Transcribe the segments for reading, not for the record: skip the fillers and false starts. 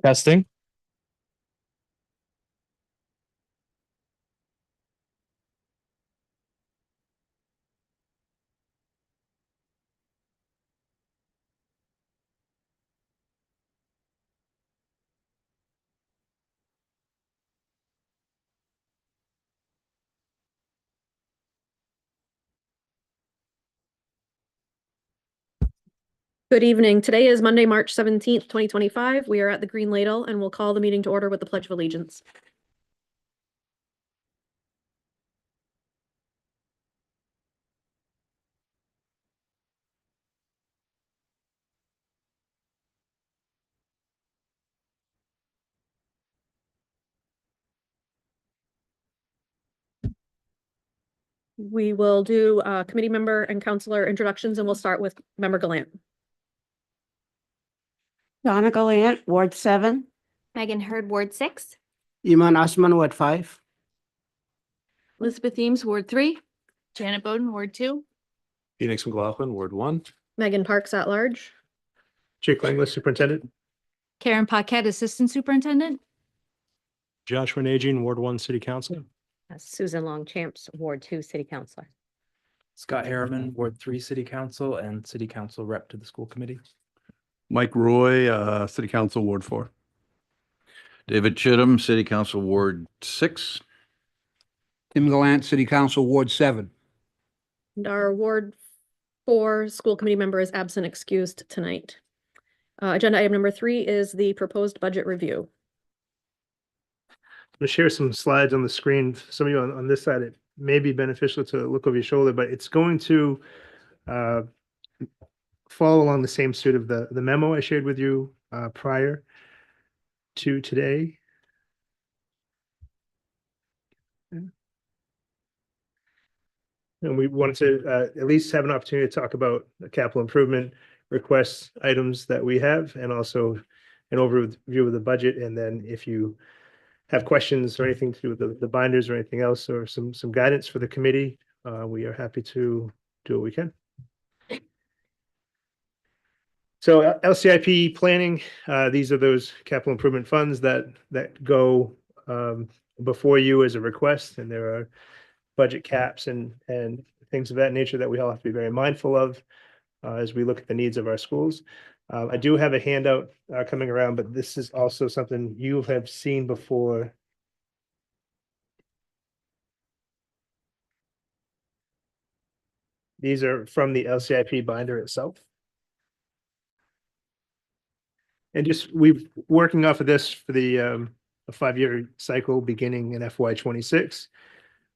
Testing. Good evening. Today is Monday, March 17th, 2025. We are at the Green Ladle and we'll call the meeting to order with the Pledge of Allegiance. We will do committee member and counselor introductions, and we'll start with Member Gallant. Donna Gallant, Ward 7. Megan Hurd, Ward 6. Iman Asman, Ward 5. Elizabeth Eames, Ward 3. Janet Bowden, Ward 2. Phoenix McLaughlin, Ward 1. Megan Parks at large. Jake Langlis, Superintendent. Karen Paquette, Assistant Superintendent. Joshua Najin, Ward 1, City Council. Susan Longchamps, Ward 2, City Councilor. Scott Harriman, Ward 3, City Council, and City Council Rep to the School Committee. Mike Roy, City Council, Ward 4. David Chittum, City Council, Ward 6. Tim Gallant, City Council, Ward 7. And our Ward 4 school committee member is absent, excused tonight. Agenda item number 3 is the proposed budget review. I'm going to share some slides on the screen. Some of you on this side, it may be beneficial to look over your shoulder, but it's going to follow along the same suit of the memo I shared with you prior to today. And we wanted to at least have an opportunity to talk about the capital improvement request items that we have, and also an overview of the budget. And then if you have questions or anything to do with the binders or anything else, or some guidance for the committee, we are happy to do what we can. So LCIP planning, these are those capital improvement funds that go before you as a request, and there are budget caps and things of that nature that we all have to be very mindful of as we look at the needs of our schools. I do have a handout coming around, but this is also something you have seen before. These are from the LCIP binder itself. And just we've working off of this for the a 5-year cycle beginning in FY26.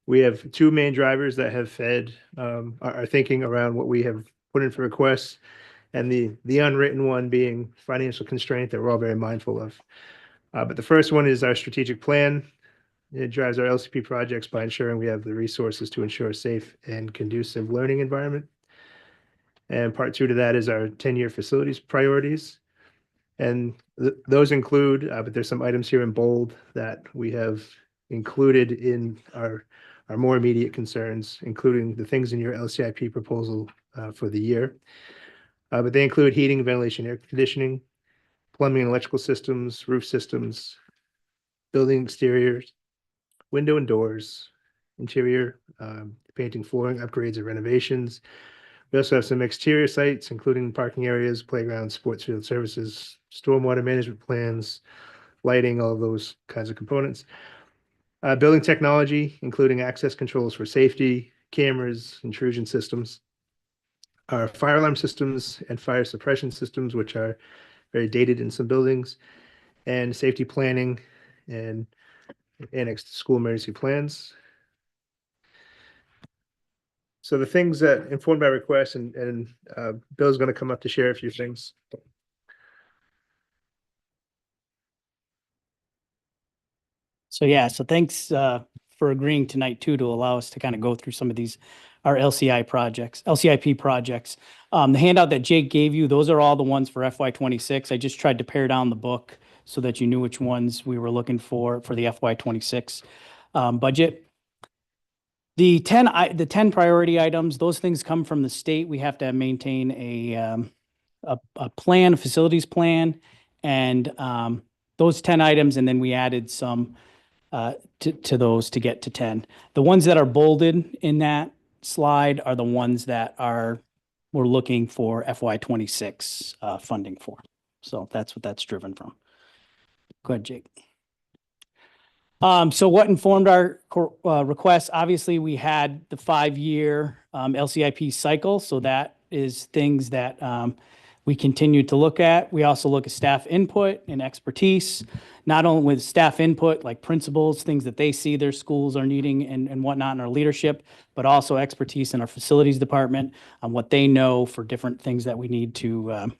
We have 2 main drivers that have fed our thinking around what we have put in for requests, and the unwritten one being financial constraint that we're all very mindful of. But the first one is our strategic plan. It drives our LCP projects by ensuring we have the resources to ensure a safe and conducive learning environment. And part 2 to that is our 10-year facilities priorities. And those include, but there's some items here in bold that we have included in our more immediate concerns, including the things in your LCIP proposal for the year. But they include heating, ventilation, air conditioning, plumbing and electrical systems, roof systems, building exteriors, window and doors, interior, painting, flooring, upgrades and renovations. We also have some exterior sites, including parking areas, playgrounds, sports field services, stormwater management plans, lighting, all of those kinds of components. Building technology, including access controls for safety, cameras, intrusion systems, our fire alarm systems and fire suppression systems, which are very dated in some buildings, and safety planning and annexed school emergency plans. So the things that informed my request, and Bill's going to come up to share a few things. So thanks for agreeing tonight too, to allow us to kind of go through some of these, our LCIP projects. The handout that Jake gave you, those are all the ones for FY26. I just tried to pare down the book so that you knew which ones we were looking for the FY26 budget. The 10 priority items, those things come from the state. We have to maintain a plan, a facilities plan, and those 10 items, and then we added some to those to get to 10. The ones that are bolded in that slide are the ones that we're looking for FY26 funding for. So that's what that's driven from. Go ahead, Jake. So what informed our request? Obviously, we had the 5-year LCIP cycle, so that is things that we continue to look at. We also look at staff input and expertise, not only with staff input, like principals, things that they see their schools are needing and whatnot in our leadership, but also expertise in our facilities department on what they know for different things that we need to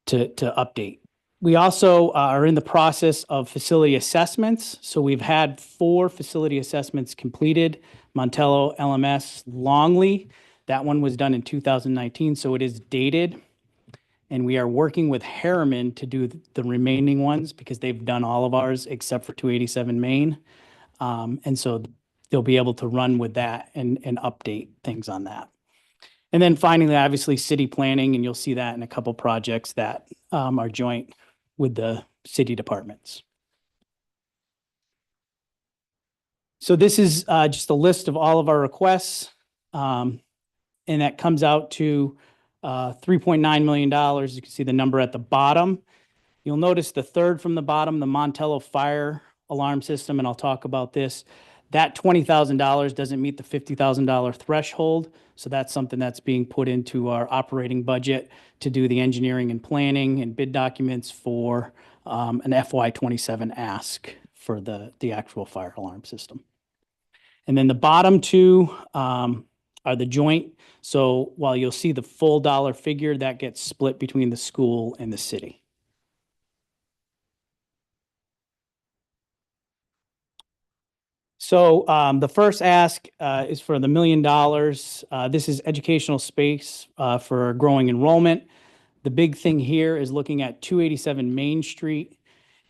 update. We also are in the process of facility assessments. So we've had 4 facility assessments completed. Montello, LMS, Longley. That one was done in 2019, so it is dated. And we are working with Harriman to do the remaining ones because they've done all of ours except for 287 Main. And so they'll be able to run with that and update things on that. And then finally, obviously, city planning, and you'll see that in a couple projects that are joint with the city departments. So this is just a list of all of our requests. And that comes out to $3.9 million. You can see the number at the bottom. You'll notice the third from the bottom, the Montello fire alarm system, and I'll talk about this. That $20,000 doesn't meet the $50,000 threshold. So that's something that's being put into our operating budget to do the engineering and planning and bid documents for an FY27 ask for the actual fire alarm system. And then the bottom 2 are the joint. So while you'll see the full dollar figure, that gets split between the school and the city. So the first ask is for the $1 million. This is educational space for growing enrollment. The big thing here is looking at 287 Main Street.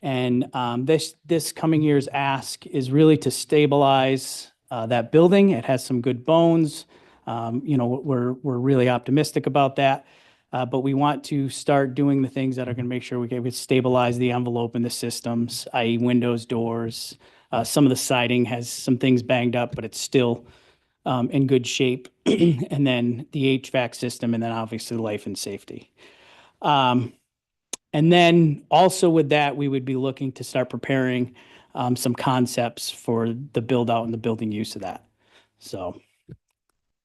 And this coming year's ask is really to stabilize that building. It has some good bones. We're really optimistic about that. But we want to start doing the things that are going to make sure we can stabilize the envelope in the systems, i.e. windows, doors. Some of the siding has some things banged up, but it's still in good shape. And then the HVAC system, and then obviously life and safety. And then also with that, we would be looking to start preparing some concepts for the build out and the building use of that. So,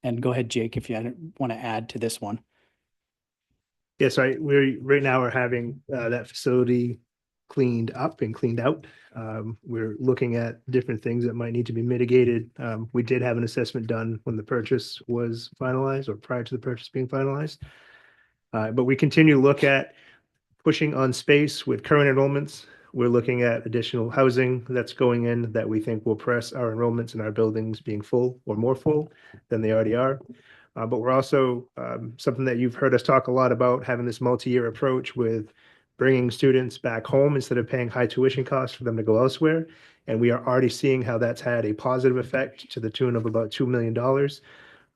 and go ahead, Jake, if you want to add to this one. Yes, we right now are having that facility cleaned up and cleaned out. We're looking at different things that might need to be mitigated. We did have an assessment done when the purchase was finalized or prior to the purchase being finalized. But we continue to look at pushing on space with current enrollments. We're looking at additional housing that's going in that we think will press our enrollments in our buildings being full or more full than they already are. But we're also something that you've heard us talk a lot about, having this multi-year approach with bringing students back home instead of paying high tuition costs for them to go elsewhere. And we are already seeing how that's had a positive effect to the tune of about $2 million.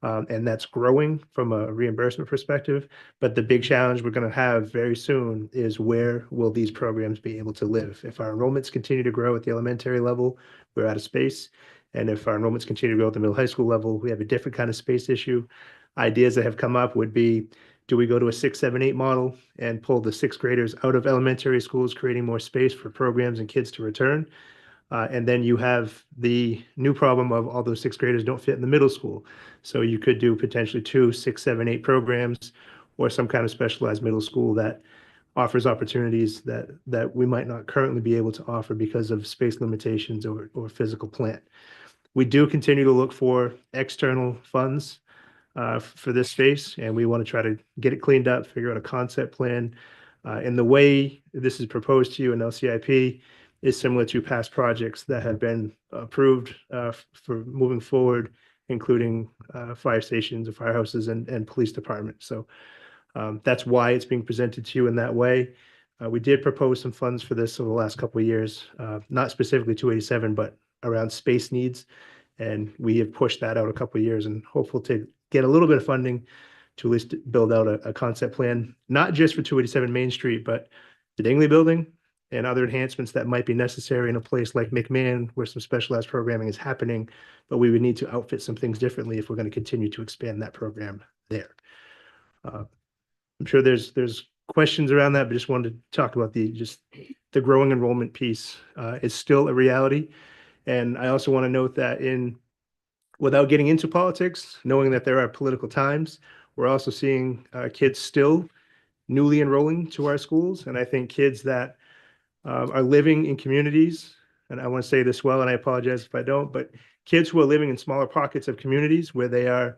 And that's growing from a reimbursement perspective. But the big challenge we're going to have very soon is where will these programs be able to live? If our enrollments continue to grow at the elementary level, we're out of space. And if our enrollments continue to grow at the middle high school level, we have a different kind of space issue. Ideas that have come up would be, do we go to a 6, 7, 8 model and pull the 6th graders out of elementary schools, creating more space for programs and kids to return? And then you have the new problem of all those 6th graders don't fit in the middle school. So you could do potentially 2, 6, 7, 8 programs or some kind of specialized middle school that offers opportunities that we might not currently be able to offer because of space limitations or physical plant. We do continue to look for external funds for this space, and we want to try to get it cleaned up, figure out a concept plan. And the way this is proposed to you in LCIP is similar to past projects that have been approved for moving forward, including fire stations or firehouses and police departments. So that's why it's being presented to you in that way. We did propose some funds for this over the last couple of years, not specifically 287, but around space needs. And we have pushed that out a couple of years and hopeful to get a little bit of funding to at least build out a concept plan, not just for 287 Main Street, but the Dingley building, and other enhancements that might be necessary in a place like McMahon, where some specialized programming is happening, but we would need to outfit some things differently if we're going to continue to expand that program there. I'm sure there's questions around that, but just wanted to talk about the growing enrollment piece is still a reality. And I also want to note that without getting into politics, knowing that there are political times, we're also seeing kids still newly enrolling to our schools. And I think kids that are living in communities, and I want to say this well, and I apologize if I don't, but kids who are living in smaller pockets of communities where they are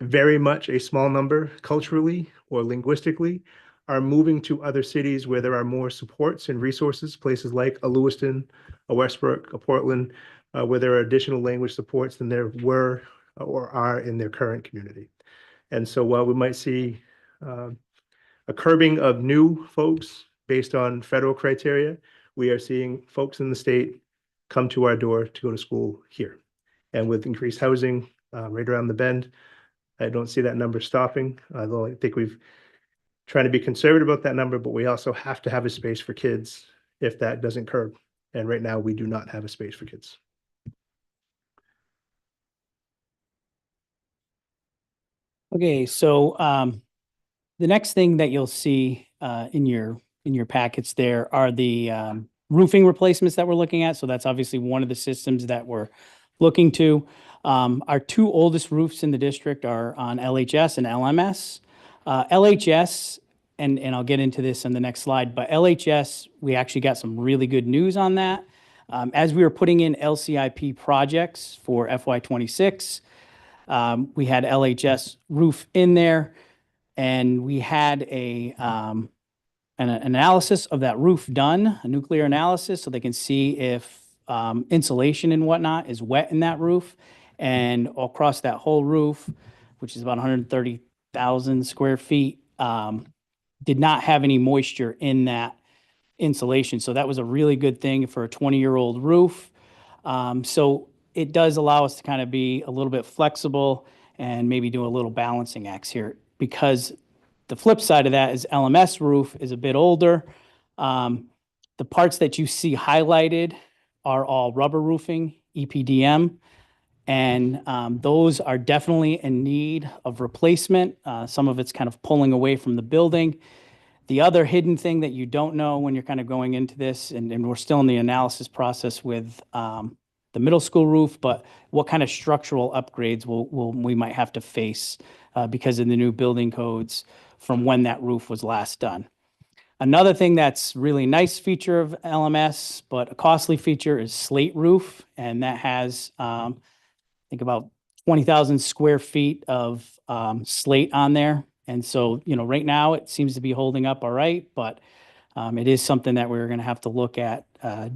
very much a small number culturally or linguistically are moving to other cities where there are more supports and resources, places like a Lewiston, a Westbrook, a Portland, where there are additional language supports than there were or are in their current community. And so while we might see a curbing of new folks based on federal criteria, we are seeing folks in the state come to our door to go to school here. And with increased housing right around the bend, I don't see that number stopping, although I think we've trying to be conservative about that number, but we also have to have a space for kids if that doesn't curb. And right now we do not have a space for kids. Okay, so the next thing that you'll see in your packets there are the roofing replacements that we're looking at. So that's obviously one of the systems that we're looking to. Our two oldest roofs in the district are on LHS and LMS. LHS, and I'll get into this on the next slide, but LHS, we actually got some really good news on that. As we were putting in LCIP projects for FY26, we had LHS roof in there, and we had an analysis of that roof done, a nuclear analysis, so they can see if insulation and whatnot is wet in that roof. And across that whole roof, which is about 130,000 square feet, did not have any moisture in that insulation. So that was a really good thing for a 20-year-old roof. So it does allow us to kind of be a little bit flexible and maybe do a little balancing acts here, because the flip side of that is LMS roof is a bit older. The parts that you see highlighted are all rubber roofing, EPDM, and those are definitely in need of replacement. Some of it's kind of pulling away from the building. The other hidden thing that you don't know when you're kind of going into this, and we're still in the analysis process with the middle school roof, but what kind of structural upgrades we might have to face because of the new building codes from when that roof was last done. Another thing that's really nice feature of LMS, but a costly feature, is slate roof, and that has I think about 20,000 square feet of slate on there. And so, right now it seems to be holding up all right, but it is something that we're going to have to look at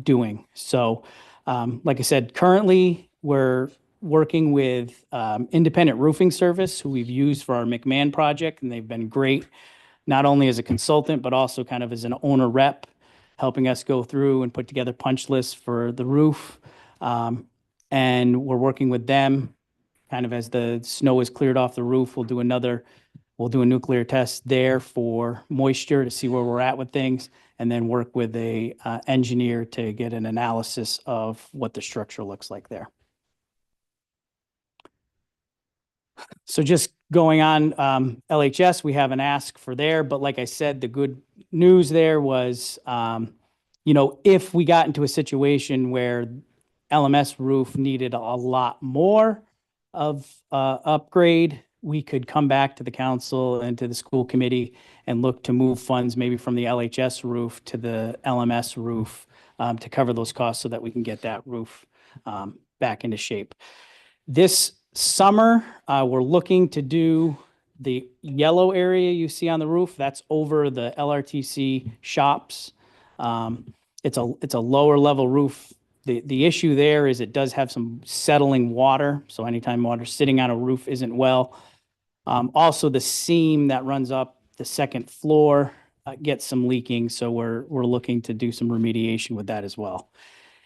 doing. So, like I said, currently we're working with Independent Roofing Service, who we've used for our McMahon project, and they've been great, not only as a consultant, but also kind of as an owner rep, helping us go through and put together punch lists for the roof. And we're working with them kind of as the snow is cleared off the roof. We'll do a nuclear test there for moisture to see where we're at with things, and then work with a engineer to get an analysis of what the structure looks like there. So just going on LHS, we have an ask for there, but like I said, the good news there was, if we got into a situation where LMS roof needed a lot more of upgrade, we could come back to the council and to the school committee and look to move funds maybe from the LHS roof to the LMS roof to cover those costs so that we can get that roof back into shape. This summer, we're looking to do the yellow area you see on the roof. That's over the LRTC shops. It's a lower level roof. The issue there is it does have some settling water. So anytime water sitting on a roof isn't well. Also, the seam that runs up the second floor gets some leaking. So we're looking to do some remediation with that as well.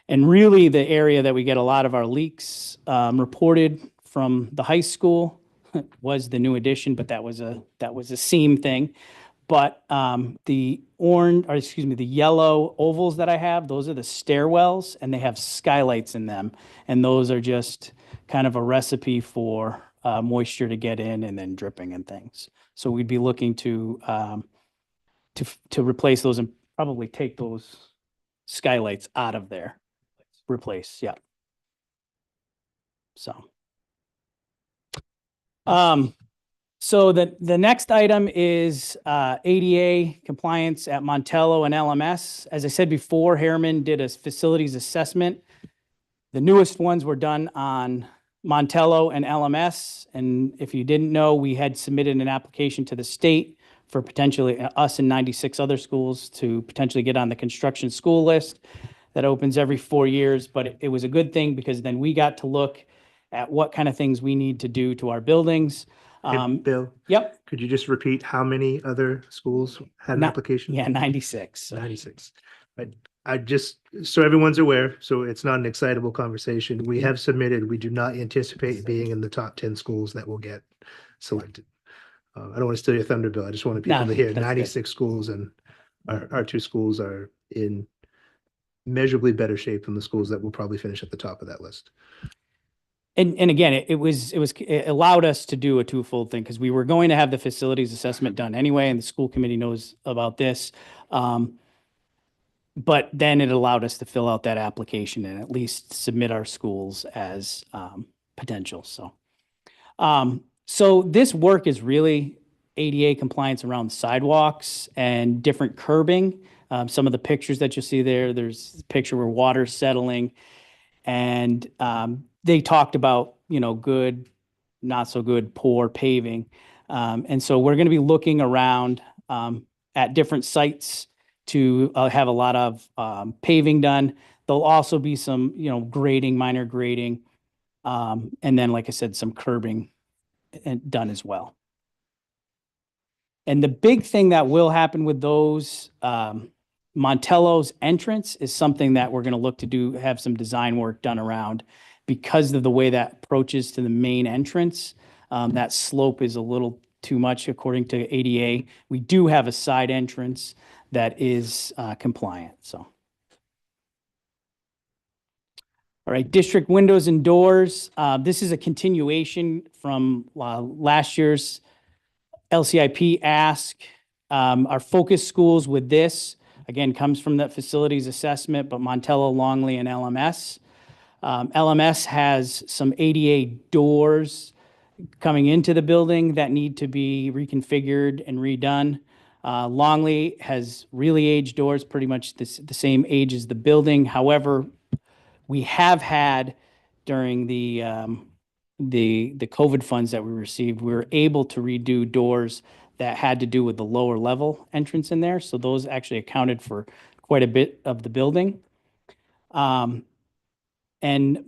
And really the area that we get a lot of our leaks reported from the high school was the new addition, but that was a seam thing. But the orange, or excuse me, the yellow ovals that I have, those are the stairwells, and they have skylights in them. And those are just kind of a recipe for moisture to get in and then dripping and things. So we'd be looking to replace those and probably take those skylights out of there. Replace, yeah. So. So the next item is ADA compliance at Montello and LMS. As I said before, Harriman did a facilities assessment. The newest ones were done on Montello and LMS. And if you didn't know, we had submitted an application to the state for potentially us and 96 other schools to potentially get on the construction school list that opens every 4 years. But it was a good thing because then we got to look at what kind of things we need to do to our buildings. Hey, Bill, Yep. could you just repeat how many other schools had an Not- application? Yeah, 96. So. 96. I just, so everyone's aware, so it's not an excitable conversation. We have submitted, we do not anticipate being in the top 10 schools that will get selected. I don't want to steal your thunder, Bill. I just want people No, to hear that's good. 96 schools, and our two schools are in measurably better shape than the schools that will probably finish at the top of that list. And again, it allowed us to do a twofold thing because we were going to have the facilities assessment done anyway, and the school committee knows about this. But then it allowed us to fill out that application and at least submit our schools as potential. So this work is really ADA compliance around sidewalks and different curbing. Some of the pictures that you see there, there's a picture where water's settling, and they talked about, good, not so good, poor paving. And so we're going to be looking around at different sites to have a lot of paving done. There'll also be some, grading, minor grading. And then, like I said, some curbing done as well. And the big thing that will happen with those, Montello's entrance is something that we're going to look to have some design work done around because of the way that approaches to the main entrance. That slope is a little too much according to ADA. We do have a side entrance that is compliant, so. All right, district windows and doors. This is a continuation from last year's LCIP ask. Our focus schools with this, again, comes from that facilities assessment, but Montello, Longley, and LMS. LMS has some ADA doors coming into the building that need to be reconfigured and redone. Longley has really aged doors, pretty much the same age as the building. However, we have had during the COVID funds that we received, we were able to redo doors that had to do with the lower level entrance in there. So those actually accounted for quite a bit of the building. And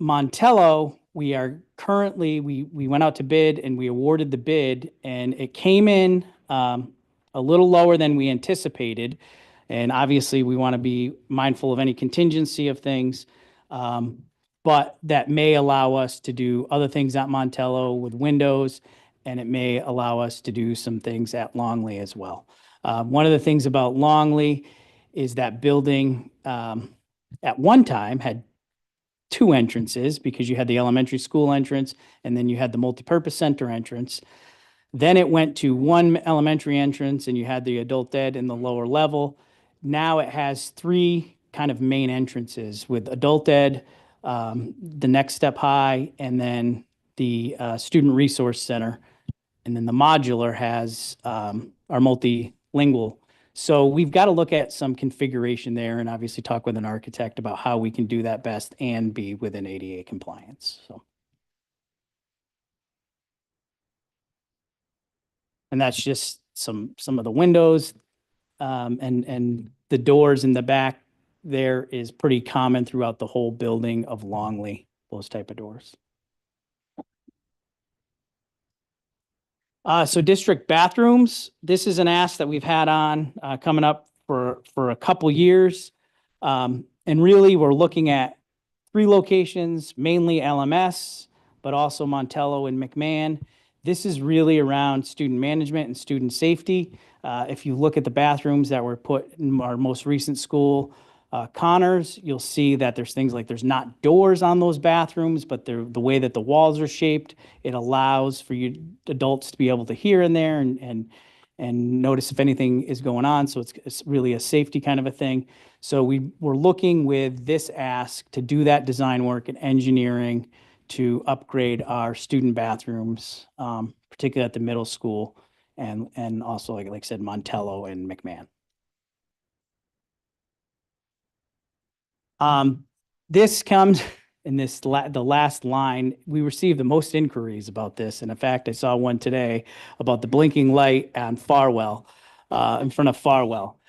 Montello, we are currently, we went out to bid and we awarded the bid, and it came in a little lower than we anticipated. And obviously we want to be mindful of any contingency of things. But that may allow us to do other things at Montello with windows, and it may allow us to do some things at Longley as well. One of the things about Longley is that building at one time had two entrances because you had the elementary school entrance and then you had the multipurpose center entrance. Then it went to one elementary entrance and you had the adult ed in the lower level. Now it has three kind of main entrances with adult ed, the next step high, and then the student resource center. And then the modular has our multilingual. So we've got to look at some configuration there and obviously talk with an architect about how we can do that best and be within ADA compliance. So. And that's just some of the windows and the doors in the back there is pretty common throughout the whole building of Longley, those type of doors. So district bathrooms, this is an ask that we've had on coming up for a couple years. And really we're looking at 3 locations, mainly LMS, but also Montello and McMahon. This is really around student management and student safety. If you look at the bathrooms that were put in our most recent school, Connors, you'll see that there's things like there's not doors on those bathrooms, but the way that the walls are shaped, it allows for you adults to be able to hear in there and notice if anything is going on. So it's really a safety kind of a thing. So we're looking with this ask to do that design work and engineering to upgrade our student bathrooms, particularly at the middle school and also like I said, Montello and McMahon. This comes in the last line. We received the most inquiries about this. And in fact, I saw one today about the blinking light on Farwell, in front of Farwell.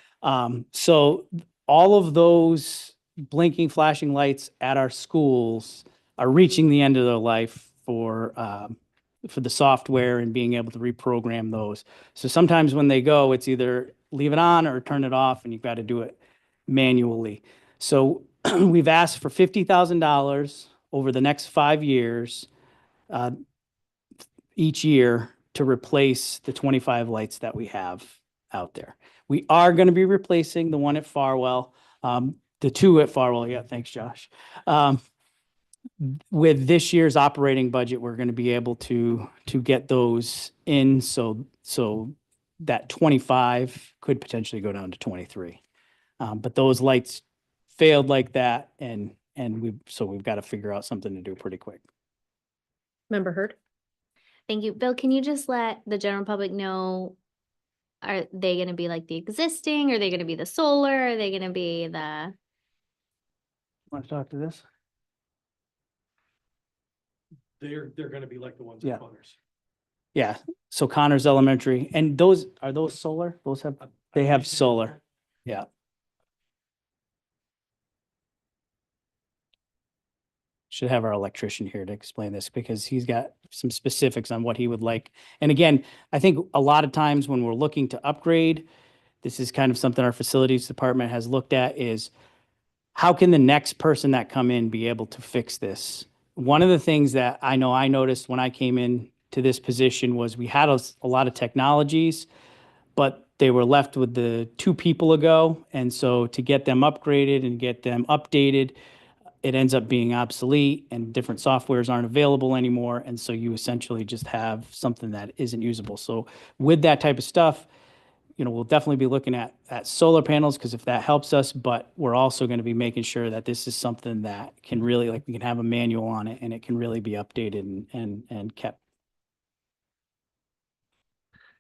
So all of those blinking, flashing lights at our schools are reaching the end of their life for the software and being able to reprogram those. So sometimes when they go, it's either leave it on or turn it off, and you've got to do it manually. So we've asked for $50,000 over the next 5 years, each year, to replace the 25 lights that we have out there. We are going to be replacing the one at Farwell, the two at Farwell. Yeah, thanks, Josh. With this year's operating budget, we're going to be able to get those in, so that 25 could potentially go down to 23. But those lights failed like that, and we've got to figure out something to do pretty quick. Member Hurd. Thank you. Bill, can you just let the general public know, are they going to be like the existing? Are they going to be the solar? Are they going to be the? Want to talk to this? They're going to be like the ones Yeah. at Connors. Yeah. So Connors Elementary, and are those solar? They have solar. Yeah. Should have our electrician here to explain this because he's got some specifics on what he would like. And again, I think a lot of times when we're looking to upgrade, this is kind of something our facilities department has looked at, is how can the next person that come in be able to fix this? One of the things that I know I noticed when I came in to this position was we had a lot of technologies, but they were left with the 2 people ago. And so to get them upgraded and get them updated, it ends up being obsolete and different softwares aren't available anymore. And so you essentially just have something that isn't usable. So with that type of stuff, we'll definitely be looking at solar panels, because if that helps us, but we're also going to be making sure that this is something that can really, we can have a manual on it and it can really be updated and kept.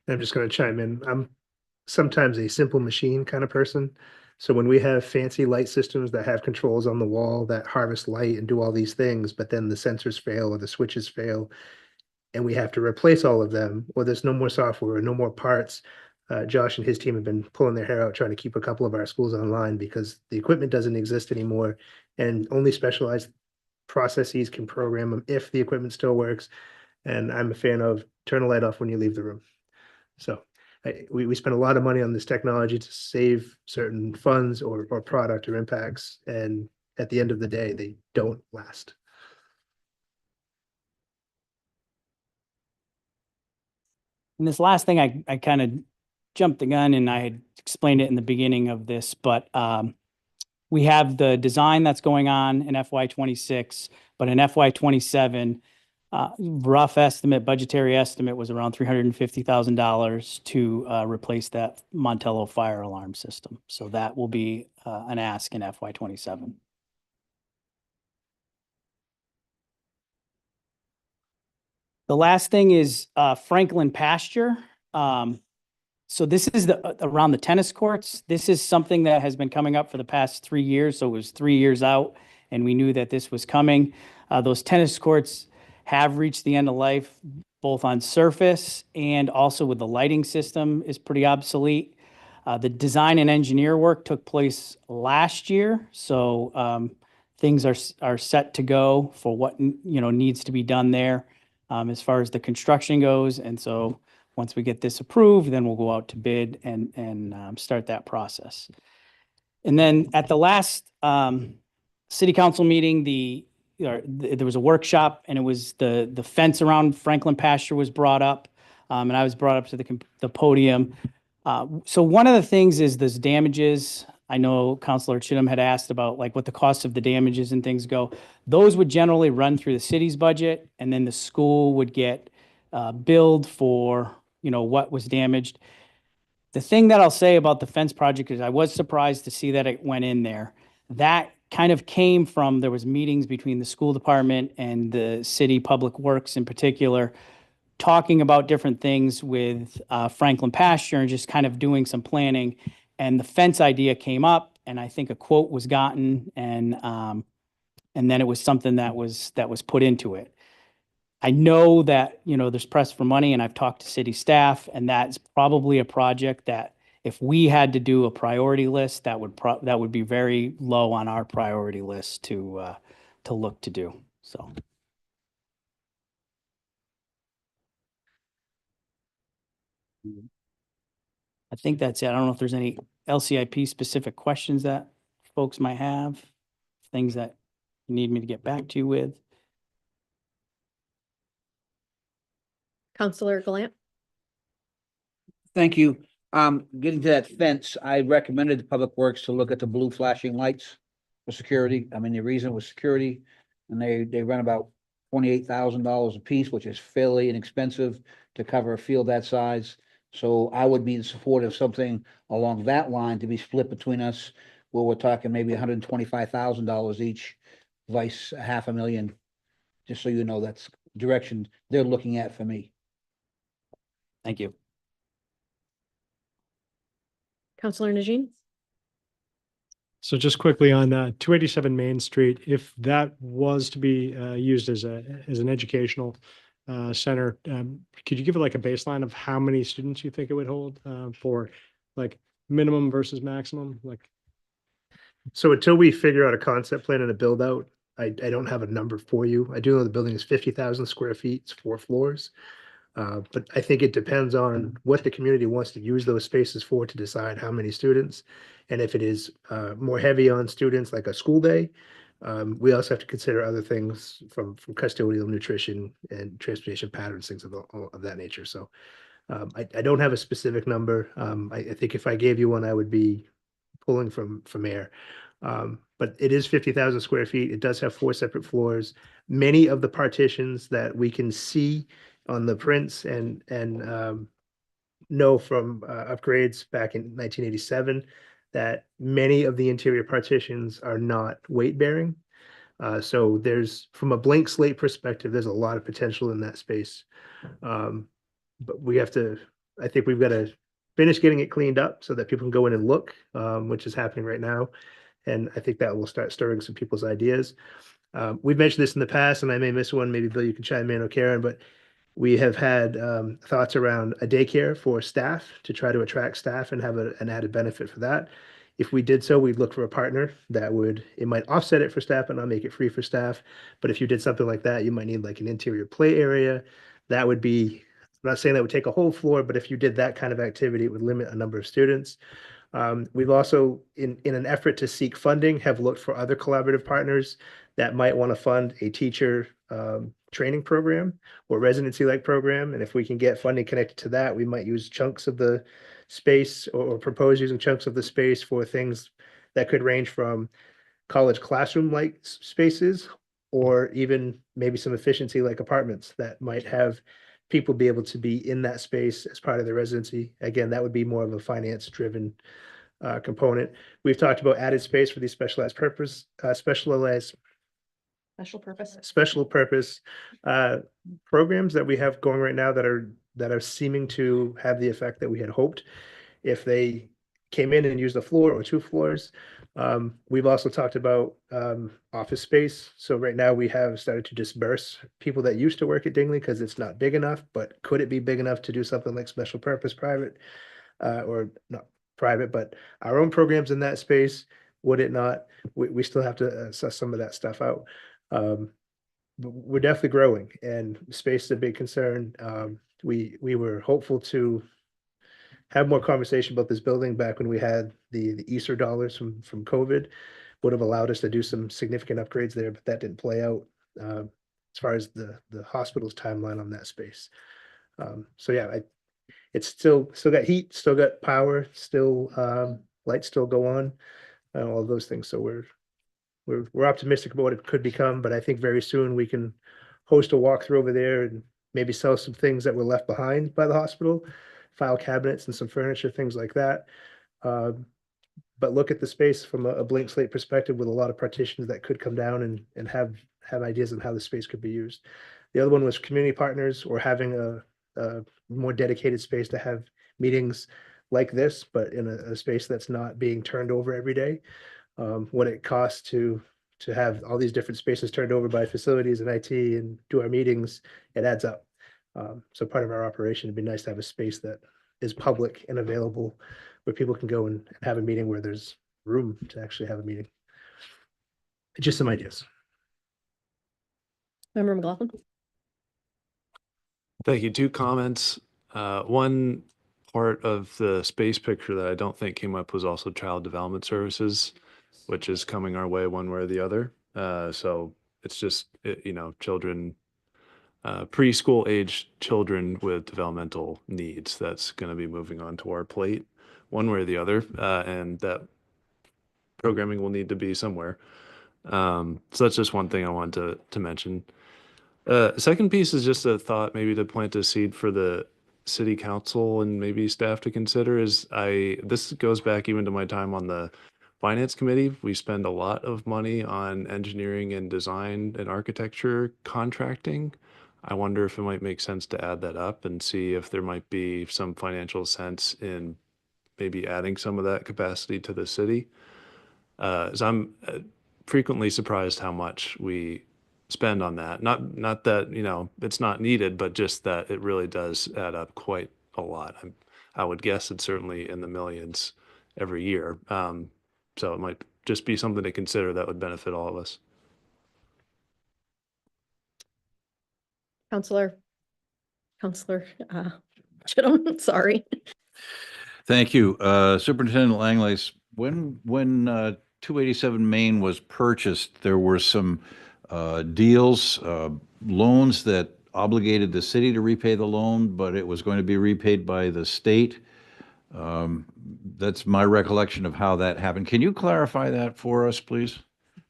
I'm just going to chime in. I'm sometimes a simple machine kind of person. So when we have fancy light systems that have controls on the wall that harvest light and do all these things, but then the sensors fail or the switches fail, and we have to replace all of them, or there's no more software or no more parts, Josh and his team have been pulling their hair out trying to keep a couple of our schools online because the equipment doesn't exist anymore, and only specialized processes can program them if the equipment still works. And I'm a fan of turn the light off when you leave the room. So we spend a lot of money on this technology to save certain funds or product or impacts, and at the end of the day, they don't last. And this last thing, I kind of jumped the gun and I had explained it in the beginning of this, but we have the design that's going on in FY26, but in FY27, rough estimate, budgetary estimate was around $350,000 to replace that Montello fire alarm system. So that will be an ask in FY27. The last thing is Franklin pasture. So this is around the tennis courts. This is something that has been coming up for the past 3 years. So it was 3 years out and we knew that this was coming. Those tennis courts have reached the end of life, both on surface and also with the lighting system is pretty obsolete. The design and engineer work took place last year. So things are set to go for what needs to be done there as far as the construction goes. And so once we get this approved, then we'll go out to bid and start that process. And then at the last city council meeting, the there was a workshop, and it was the fence around Franklin pasture was brought up. And I was brought up to the podium. So one of the things is those damages. I know Counselor Chittum had asked about like what the cost of the damages and things go. Those would generally run through the city's budget, and then the school would get billed for, what was damaged. The thing that I'll say about the fence project is I was surprised to see that it went in there. That kind of came from, there was meetings between the school department and the city public works in particular, talking about different things with Franklin pasture and just kind of doing some planning. And the fence idea came up, and I think a quote was gotten, and then it was something that was put into it. I know that, there's press for money, and I've talked to city staff, and that's probably a project that if we had to do a priority list, that would be very low on our priority list to look to do. So. I think that's it. I don't know if there's any LCIP specific questions that folks might have, things that you need me to get back to you with. Counselor Galant. Thank you. Getting to that fence, I recommended the Public Works to look at the blue flashing lights for security. I mean, the reason was security, and they run about $28,000 a piece, which is fairly inexpensive to cover a field that size. So I would be in support of something along that line to be split between us, where we're talking maybe $125,000 each, vice $500,000. Just so you know, that's direction they're looking at for me. Thank you. Counselor Najin. So just quickly on 287 Main Street, if that was to be used as an educational center, could you give it like a baseline of how many students you think it would hold for like minimum versus maximum? Like, So until we figure out a concept plan and a build out, I don't have a number for you. I do know the building is 50,000 square feet, it's 4 floors. But I think it depends on what the community wants to use those spaces for to decide how many students. And if it is more heavy on students like a school day, we also have to consider other things from custodial nutrition and transportation patterns, things of that nature. So I don't have a specific number. I think if I gave you one, I would be pulling from air. But it is 50,000 square feet. It does have 4 separate floors. Many of the partitions that we can see on the prints and know from upgrades back in 1987 that many of the interior partitions are not weight bearing. So there's, from a blank slate perspective, there's a lot of potential in that space. But we have to, I think we've got to finish getting it cleaned up so that people can go in and look, which is happening right now. And I think that will start stirring some people's ideas. We've mentioned this in the past, and I may miss one. Maybe Bill, you can chime in, or Karen, but we have had thoughts around a daycare for staff to try to attract staff and have an added benefit for that. If we did so, we'd look for a partner that it might offset it for staff but not make it free for staff. But if you did something like that, you might need like an interior play area. That would be, I'm not saying that would take a whole floor, but if you did that kind of activity, it would limit a number of students. We've also, in an effort to seek funding, have looked for other collaborative partners that might want to fund a teacher training program or residency-like program. And if we can get funding connected to that, we might use chunks of the space or propose using chunks of the space for things that could range from college classroom-like spaces, or even maybe some efficiency-like apartments that might have people be able to be in that space as part of their residency. Again, that would be more of a finance-driven component. We've talked about added space for these special purpose programs that we have going right now that are seeming to have the effect that we had hoped if they came in and used a floor or 2 floors. We've also talked about office space. So right now we have started to disperse people that used to work at Dingley because it's not big enough, but could it be big enough to do something like special purpose private or not private, but our own programs in that space? Would it not? We still have to assess some of that stuff out. But we're definitely growing, and space is a big concern. We were hopeful to have more conversation about this building back when we had the Easter dollars from COVID. would have allowed us to do some significant upgrades there, but that didn't play out as far as the hospital's timeline on that space. So yeah, it's still got heat, still got power, still lights still go on, all of those things. So we're optimistic about what it could become, but I think very soon we can host a walkthrough over there and maybe sell some things that were left behind by the hospital, file cabinets and some furniture, things like that. But look at the space from a blank slate perspective with a lot of partitions that could come down and have ideas on how the space could be used. The other one was community partners or having a more dedicated space to have meetings like this, but in a space that's not being turned over every day. What it costs to have all these different spaces turned over by facilities and IT and do our meetings, it adds up. So part of our operation, it'd be nice to have a space that is public and available where people can go and have a meeting where there's room to actually have a meeting. Just some ideas. Member McLaughlin? Thank you. Two comments. One part of the space picture that I don't think came up was also child development services, which is coming our way one way or the other. So it's just, children, preschool age children with developmental needs that's going to be moving on to our plate one way or the other. And that programming will need to be somewhere. So that's just one thing I wanted to mention. Second piece is just a thought, maybe to plant a seed for the city council and maybe staff to consider this goes back even to my time on the finance committee. We spend a lot of money on engineering and design and architecture contracting. I wonder if it might make sense to add that up and see if there might be some financial sense in maybe adding some of that capacity to the city. So I'm frequently surprised how much we spend on that. Not that, it's not needed, but just that it really does add up quite a lot. I would guess it's certainly in the millions every year. So it might just be something to consider that would benefit all of us. Counselor Chittum, sorry. Thank you. Superintendent Langley's, when 287 Main was purchased, there were some deals, loans that obligated the city to repay the loan, but it was going to be repaid by the state. That's my recollection of how that happened. Can you clarify that for us, please?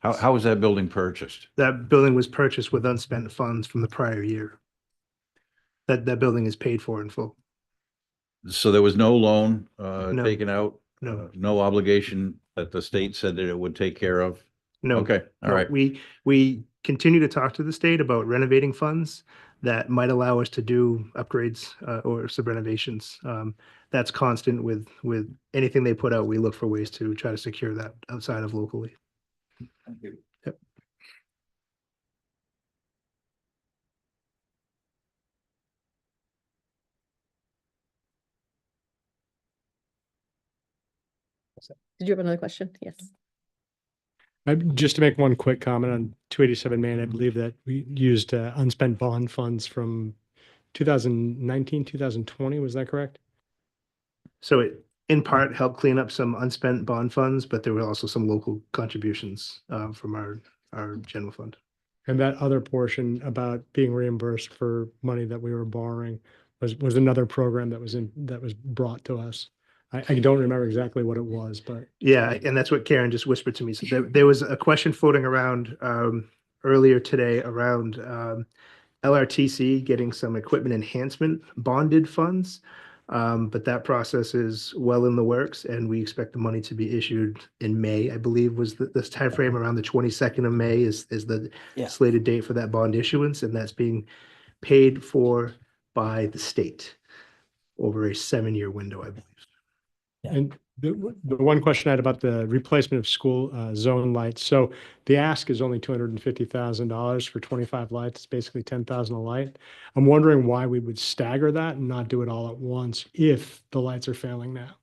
How was that building purchased? That building was purchased with unspent funds from the prior year. That building is paid for in full. So there was no loan No. taken out? No. No obligation that the state said that it would take care of? No. Okay, all No, right. We continue to talk to the state about renovating funds that might allow us to do upgrades or some renovations. That's constant with anything they put out. We look for ways to try to secure that outside of locally. Thank you. Yep. Did you have another question? Yes. Just to make one quick comment on 287 Main, I believe that we used unspent bond funds from 2019, 2020. Was that correct? So it in part helped clean up some unspent bond funds, but there were also some local contributions from our general fund. And that other portion about being reimbursed for money that we were borrowing was another program that was brought to us. I don't remember exactly what it was, but Yeah, and that's what Karen just whispered to me. So there was a question floating around earlier today around LRTC getting some equipment enhancement bonded funds. But that process is well in the works, and we expect the money to be issued in May, I believe was this timeframe. Around the 22nd of May is the slated date for that bond issuance, and that's being paid for by the state over a 7-year window, I believe. and the one question I had about the replacement of school zone lights. So the ask is only $250,000 for 25 lights. It's basically 10,000 a light. I'm wondering why we would stagger that and not do it all at once if the lights are failing now.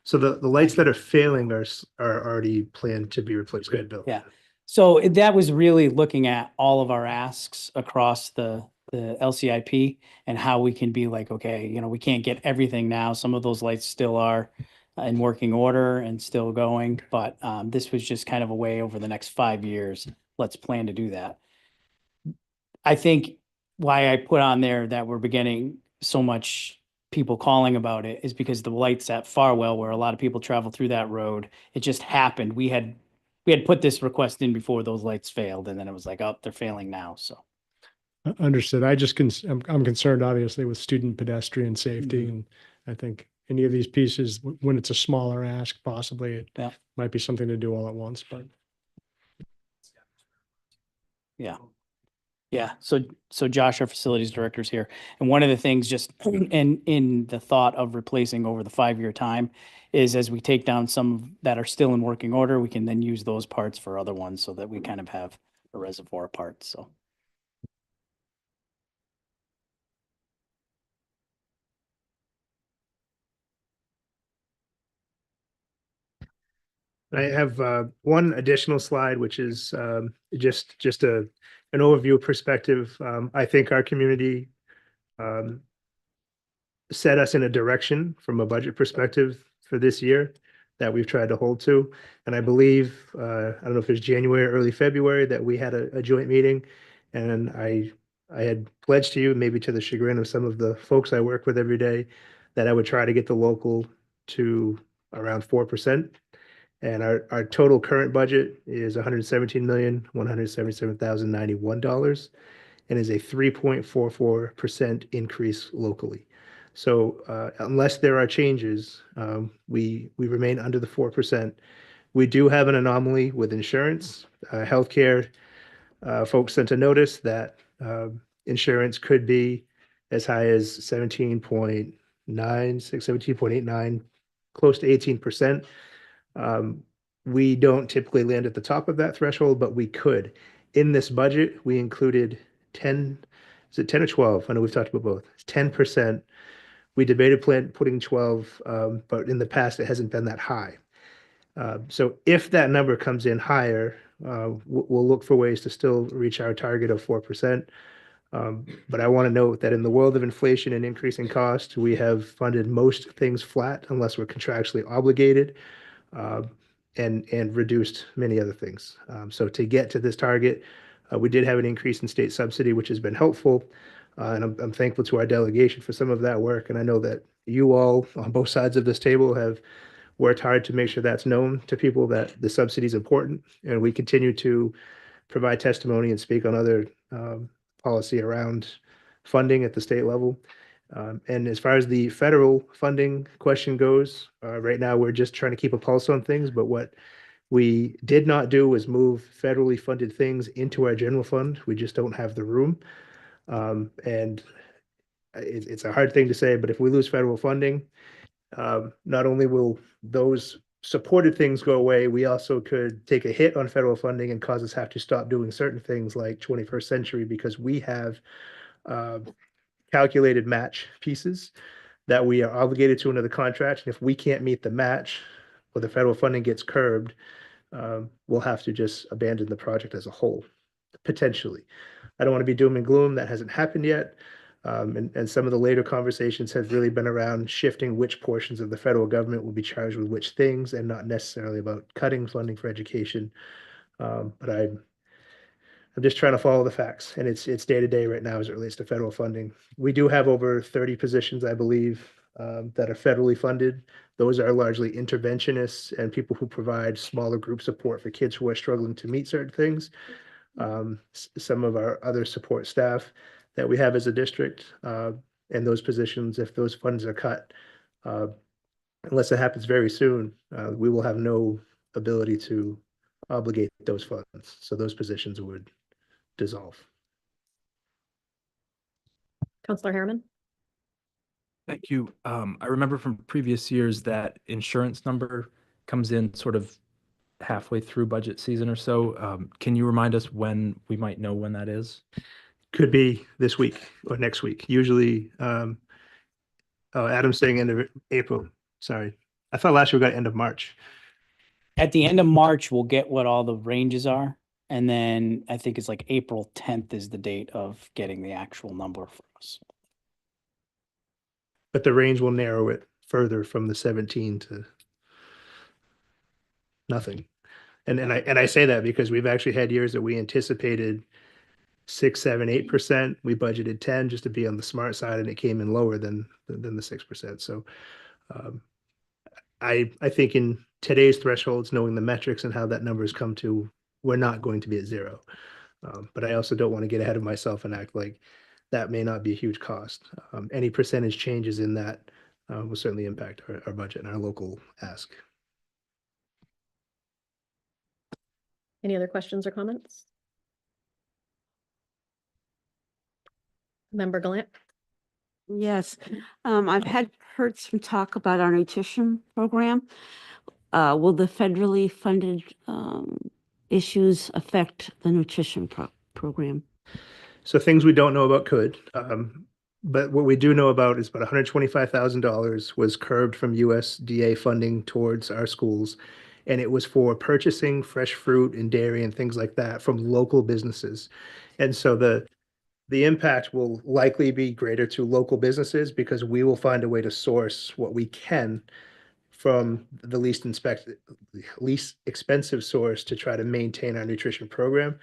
So the lights that are failing are already planned to be replaced. Go ahead, Bill. Yeah. So that was really looking at all of our asks across the LCIP and how we can be like, okay, we can't get everything now. Some of those lights still are in working order and still going, but this was just kind of a way over the next 5 years, let's plan to do that. I think why I put on there that we're beginning so much people calling about it is because the lights at Farwell, where a lot of people travel through that road, it just happened. We had put this request in before those lights failed, and then it was like, oh, they're failing now, so. Understood. I'm concerned obviously with student pedestrian safety, and I think any of these pieces, when it's a smaller ask, possibly it Yeah. might be something to do all at once, but. Yeah. Yeah. So Josh, our facilities director, is here. And one of the things just in the thought of replacing over the 5-year time is as we take down some that are still in working order, we can then use those parts for other ones so that we kind of have a reservoir of parts. So. I have one additional slide, which is just an overview perspective. I think our community set us in a direction from a budget perspective for this year that we've tried to hold to. And I believe, I don't know if it's January or early February, that we had a joint meeting. And I had pledged to you, maybe to the chagrin of some of the folks I work with every day, that I would try to get the local to around 4%. And our total current budget is $117,177,091 and is a 3.44% increase locally. So unless there are changes, we remain under the 4%. We do have an anomaly with insurance. Healthcare folks sent a notice that insurance could be as high as 17.96, 17.89, close to 18%. We don't typically land at the top of that threshold, but we could. In this budget, we included 10, is it 10 or 12? I know we've talked about both. 10%. We debated putting 12, but in the past, it hasn't been that high. So if that number comes in higher, we'll look for ways to still reach our target of 4%. But I want to note that in the world of inflation and increasing cost, we have funded most things flat unless we're contractually obligated. And reduced many other things. So to get to this target, we did have an increase in state subsidy, which has been helpful. And I'm thankful to our delegation for some of that work. And I know that you all on both sides of this table have worked hard to make sure that's known to people that the subsidy is important. And we continue to provide testimony and speak on other policy around funding at the state level. And as far as the federal funding question goes, right now we're just trying to keep a pulse on things. But what we did not do was move federally funded things into our general fund. We just don't have the room. And it's a hard thing to say, but if we lose federal funding, not only will those supported things go away, we also could take a hit on federal funding and cause us have to stop doing certain things like 21st Century because we have calculated match pieces that we are obligated to under the contract. And if we can't meet the match or the federal funding gets curbed, we'll have to just abandon the project as a whole, potentially. I don't want to be doom and gloom. That hasn't happened yet. And some of the later conversations have really been around shifting which portions of the federal government will be charged with which things and not necessarily about cutting funding for education. But I'm just trying to follow the facts, and it's day to day right now as it relates to federal funding. We do have over 30 positions, I believe, that are federally funded. Those are largely interventionists and people who provide smaller group support for kids who are struggling to meet certain things. Some of our other support staff that we have as a district, and those positions, if those funds are cut, unless it happens very soon, we will have no ability to obligate those funds. So those positions would dissolve. Counselor Harriman? Thank you. I remember from previous years that insurance number comes in sort of halfway through budget season or so. Can you remind us when we might know when that is? Could be this week or next week. Usually, Adam's saying end of April. Sorry. I thought last year we got end of March. At the end of March, we'll get what all the ranges are. And then I think it's like April 10th is the date of getting the actual number for us. But the range will narrow it further from the 17 to nothing. And I say that because we've actually had years that we anticipated 6, 7, 8%. We budgeted 10 just to be on the smart side, and it came in lower than the 6%. So um, I think in today's thresholds, knowing the metrics and how that number has come to, we're not going to be at zero. But I also don't want to get ahead of myself and act like that may not be a huge cost. Any percentage changes in that will certainly impact our budget and our local ask. Any other questions or comments? Member Glant? Yes, I've heard some talk about our nutrition program. Will the federally funded issues affect the nutrition program? So things we don't know about could, but what we do know about is about $125,000 was curbed from USDA funding towards our schools. And it was for purchasing fresh fruit and dairy and things like that from local businesses. And so the impact will likely be greater to local businesses because we will find a way to source what we can from the least expensive source to try to maintain our nutrition program.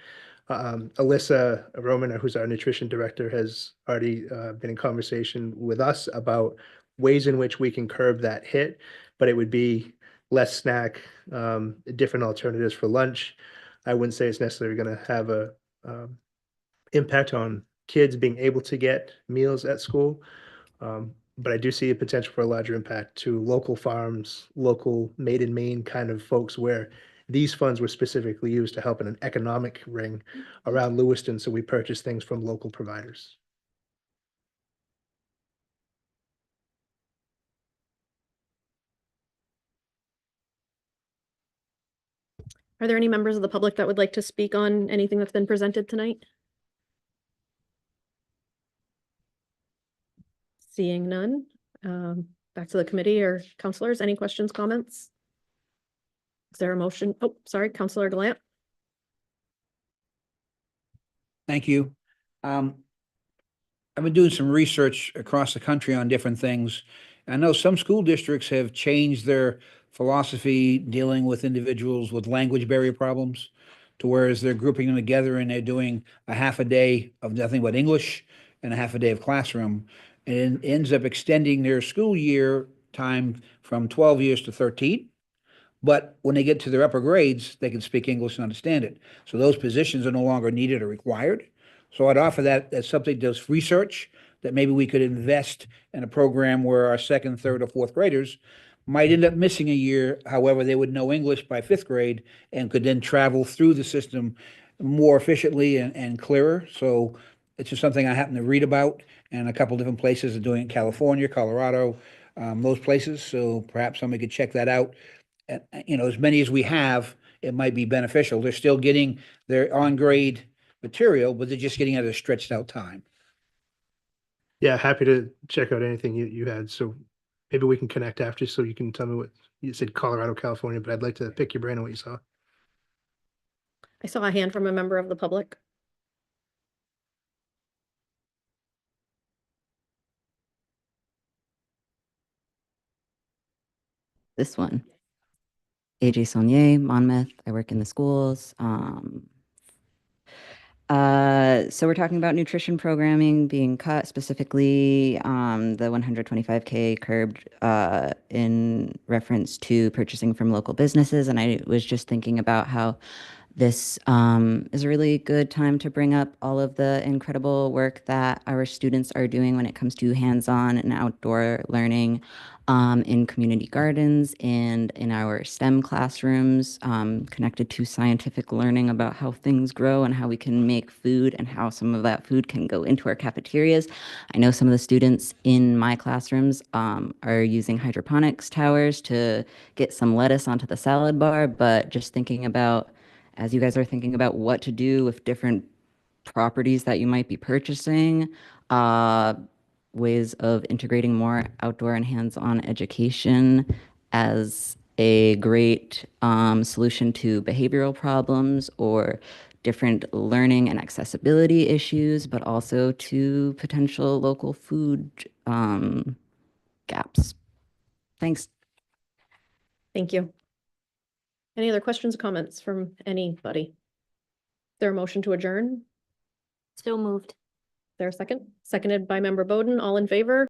Alyssa Roman, who's our nutrition director, has already been in conversation with us about ways in which we can curb that hit, but it would be less snack, different alternatives for lunch. I wouldn't say it's necessarily going to have a impact on kids being able to get meals at school. But I do see a potential for a larger impact to local farms, local made in Maine kind of folks where these funds were specifically used to help in an economic ring around Lewiston. So we purchase things from local providers. Are there any members of the public that would like to speak on anything that's been presented tonight? Seeing none, back to the committee or counselors, any questions, comments? Is there a motion? Oh, sorry, Counselor Glant. Thank you. I've been doing some research across the country on different things. I know some school districts have changed their philosophy dealing with individuals with language barrier problems to whereas they're grouping them together and they're doing a half a day of nothing but English and a half a day of classroom. And it ends up extending their school year time from 12 years to 13. But when they get to their upper grades, they can speak English and understand it. So those positions are no longer needed or required. So I'd offer that as something to research that maybe we could invest in a program where our second, third, or fourth graders might end up missing a year. However, they would know English by fifth grade and could then travel through the system more efficiently and clearer. So it's just something I happen to read about, and a couple different places are doing it in California, Colorado, those places. So perhaps somebody could check that out. As many as we have, it might be beneficial. They're still getting their on-grade material, but they're just getting at a stretched out time. Yeah, happy to check out anything you had. So maybe we can connect after so you can tell me what you said, Colorado, California, but I'd like to pick your brain on what you saw. I saw a hand from a member of the public. This one. AJ Saunier, Monmouth. I work in the schools. So we're talking about nutrition programming being cut, specifically the 125K curbed in reference to purchasing from local businesses. And I was just thinking about how this is a really good time to bring up all of the incredible work that our students are doing when it comes to hands-on and outdoor learning in community gardens and in our STEM classrooms, connected to scientific learning about how things grow and how we can make food and how some of that food can go into our cafeterias. I know some of the students in my classrooms are using hydroponics towers to get some lettuce onto the salad bar, but just thinking about, as you guys are thinking about what to do with different properties that you might be purchasing, ways of integrating more outdoor and hands-on education as a great solution to behavioral problems or different learning and accessibility issues, but also to potential local food gaps. Thanks. Thank you. Any other questions, or comments from anybody? Is there a motion to adjourn? So moved. Is there a second? Seconded by member Bowden. All in favor?